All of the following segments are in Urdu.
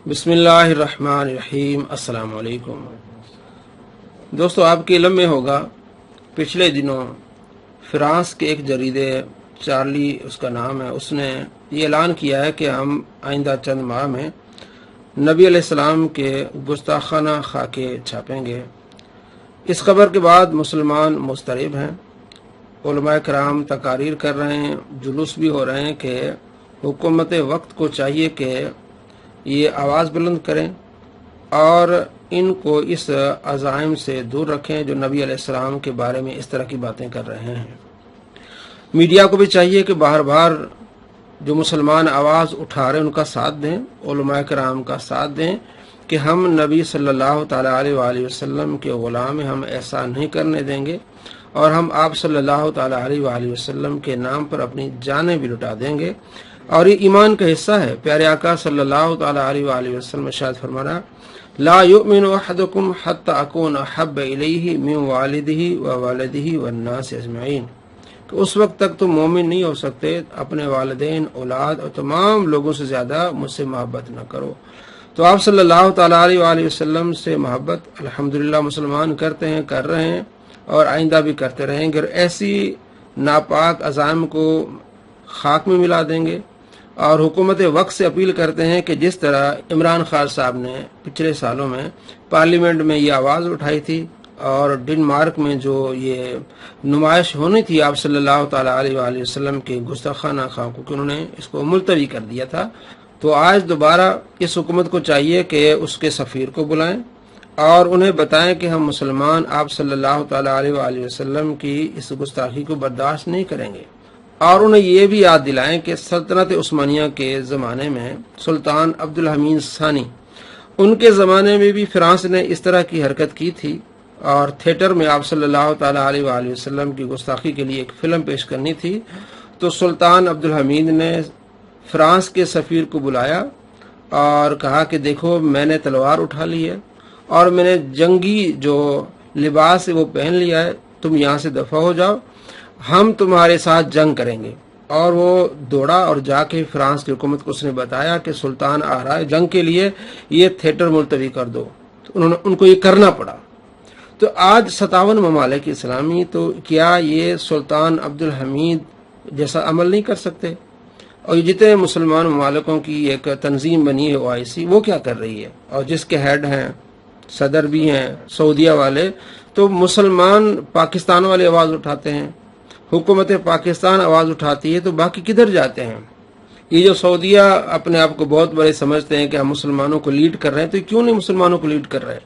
بسم اللہ الرحمن الرحیم۔ السلام علیکم دوستو، آپ کے علم میں ہوگا پچھلے دنوں فرانس کے ایک جریدے چارلی اس کا نام ہے، اس نے یہ اعلان کیا ہے کہ ہم آئندہ چند ماہ میں نبی علیہ السلام کے گستاخانہ خاکے چھاپیں گے۔ اس خبر کے بعد مسلمان مضطرب ہیں، علماء کرام تقاریر کر رہے ہیں، جلوس بھی ہو رہے ہیں کہ حکومت وقت کو چاہیے کہ یہ آواز بلند کریں اور ان کو اس عزائم سے دور رکھیں جو نبی علیہ السلام کے بارے میں اس طرح کی باتیں کر رہے ہیں۔ میڈیا کو بھی چاہیے کہ باہر باہر جو مسلمان آواز اٹھا رہے ہیں ان کا ساتھ دیں، علماء کرام کا ساتھ دیں کہ ہم نبی صلی اللہ تعالیٰ علیہ وآلہ وسلم کے غلام ہیں، ہم ایسا نہیں کرنے دیں گے اور ہم آپ صلی اللہ تعالیٰ علیہ وآلہ وسلم کے نام پر اپنی جانیں بھی لٹا دیں گے، اور یہ ایمان کا حصہ ہے۔ پیارے آقا صلی اللہ تعالیٰ علیہ وآلہ وسلم ارشاد فرمانا، لا یؤمن احدکم حتی اکون احب الیہ من والدہ ووالدہ والناس اجمعین، کہ اس وقت تک تم مومن نہیں ہو سکتے اپنے والدین، اولاد اور تمام لوگوں سے زیادہ مجھ سے محبت نہ کرو۔ تو آپ صلی اللہ تعالیٰ علیہ وآلہ وسلم سے محبت الحمدللہ مسلمان کرتے ہیں، کر رہے ہیں اور آئندہ بھی کرتے رہیں گے، اور ایسی ناپاک عزائم کو خاک میں ملا دیں گے۔ اور حکومت وقت سے اپیل کرتے ہیں کہ جس طرح عمران خان صاحب نے پچھلے سالوں میں پارلیمنٹ میں یہ آواز اٹھائی تھی اور ڈنمارک میں جو یہ نمائش ہونی تھی آپ صلی اللہ تعالیٰ علیہ وآلہ وسلم کے گستاخانہ خاکوں کی، انہوں نے اس کو ملتوی کر دیا تھا۔ تو آج دوبارہ اس حکومت کو چاہیے کہ اس کے سفیر کو بلائیں اور انہیں بتائیں کہ ہم مسلمان آپ صلی اللہ تعالیٰ علیہ وآلہ وسلم کی اس گستاخی کو برداشت نہیں کریں گے، اور انہیں یہ بھی یاد دلائیں کہ سلطنت عثمانیہ کے زمانے میں سلطان عبدالحمید ثانی، ان کے زمانے میں بھی فرانس نے اس طرح کی حرکت کی تھی، اور تھیٹر میں آپ صلی اللہ تعالیٰ علیہ وآلہ وسلم کی گستاخی کے لیے ایک فلم پیش کرنی تھی، تو سلطان عبدالحمید نے فرانس کے سفیر کو بلایا اور کہا کہ دیکھو میں نے تلوار اٹھا لی ہے اور میں نے جنگی جو لباس ہے وہ پہن لیا ہے، تم یہاں سے دفع ہو جاؤ، ہم تمہارے ساتھ جنگ کریں گے۔ اور وہ دوڑا اور جا کے فرانس کی حکومت کو اس نے بتایا کہ سلطان آ رہا ہے جنگ کے لیے، یہ تھیٹر ملتوی کر دو۔ تو ان کو یہ کرنا پڑا۔ تو آج 57 ممالک اسلامی تو کیا یہ سلطان عبدالحمید جیسا عمل نہیں کر سکتے؟ اور یہ جتنے مسلمان ممالکوں کی ایک تنظیم بنی ہے OIC، وہ کیا کر رہی ہے، اور جس کے ہیڈ ہیں صدر بھی ہیں سعودیہ والے، تو مسلمان پاکستان والے آواز اٹھاتے ہیں، حکومت پاکستان آواز اٹھاتی ہے، تو باقی کدھر جاتے ہیں؟ یہ جو سعودیہ اپنے آپ کو بہت بڑے سمجھتے ہیں کہ ہم مسلمانوں کو لیڈ کر رہے ہیں، تو کیوں نہیں مسلمانوں کو لیڈ کر رہے،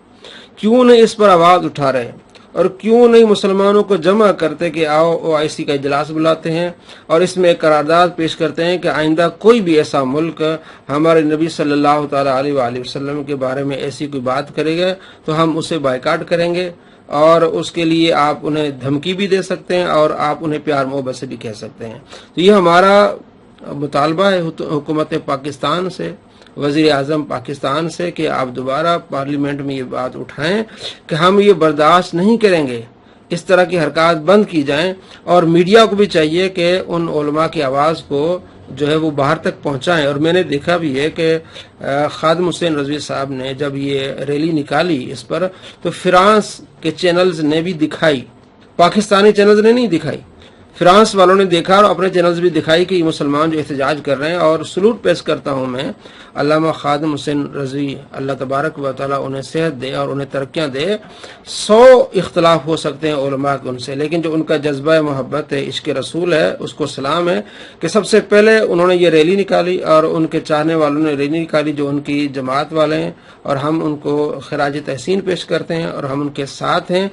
کیوں نہیں اس پر آواز اٹھا رہے، اور کیوں نہیں مسلمانوں کو جمع کرتے کہ آؤ OIC کا اجلاس بلاتے ہیں اور اس میں ایک قرارداد پیش کرتے ہیں کہ آئندہ کوئی بھی ایسا ملک ہمارے نبی صلی اللہ تعالیٰ علیہ وآلہ وسلم کے بارے میں ایسی کوئی بات کرے گا تو ہم اسے بائیکاٹ کریں گے، اور اس کے لیے آپ انہیں دھمکی بھی دے سکتے ہیں اور آپ انہیں پیار محبت سے بھی کہہ سکتے ہیں۔ تو یہ ہمارا مطالبہ ہے حکومت پاکستان سے، وزیر اعظم پاکستان سے، کہ آپ دوبارہ پارلیمنٹ میں یہ بات اٹھائیں کہ ہم یہ برداشت نہیں کریں گے، اس طرح کی حرکات بند کی جائیں، اور میڈیا کو بھی چاہیے کہ ان علماء کی آواز کو جو ہے وہ باہر تک پہنچائیں۔ اور میں نے دیکھا بھی ہے کہ خادم حسین رضوی صاحب نے جب یہ ریلی نکالی اس پر، تو فرانس کے چینلز نے بھی دکھائی، پاکستانی چینلز نے نہیں دکھائی، فرانس والوں نے دیکھا اور اپنے چینلز بھی دکھائی کہ یہ مسلمان جو احتجاج کر رہے ہیں۔ اور سلوٹ پیش کرتا ہوں میں علامہ خادم حسین رضوی، اللہ تبارک و تعالیٰ انہیں صحت دے اور انہیں ترقیاں دے۔ 100 اختلاف ہو سکتے ہیں علماء کے ان سے، لیکن جو ان کا جذبہ محبت ہے، عشق رسول ہے، اس کو سلام ہے کہ سب سے پہلے انہوں نے یہ ریلی نکالی اور ان کے چاہنے والوں نے ریلی نکالی جو ان کی جماعت والے ہیں، اور ہم ان کو خراج تحسین پیش کرتے ہیں اور ہم ان کے ساتھ ہیں۔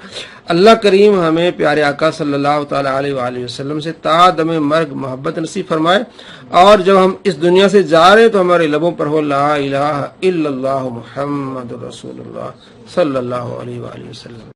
اللہ کریم ہمیں پیارے آقا صلی اللہ تعالیٰ علیہ وآلہ وسلم سے تا دم مرگ محبت نصیب فرمائے، اور جب ہم اس دنیا سے جا رہے تو ہمارے لبوں پر ہو لا الہ الا اللہ محمد رسول اللہ صلی اللہ علیہ وآلہ وسلم۔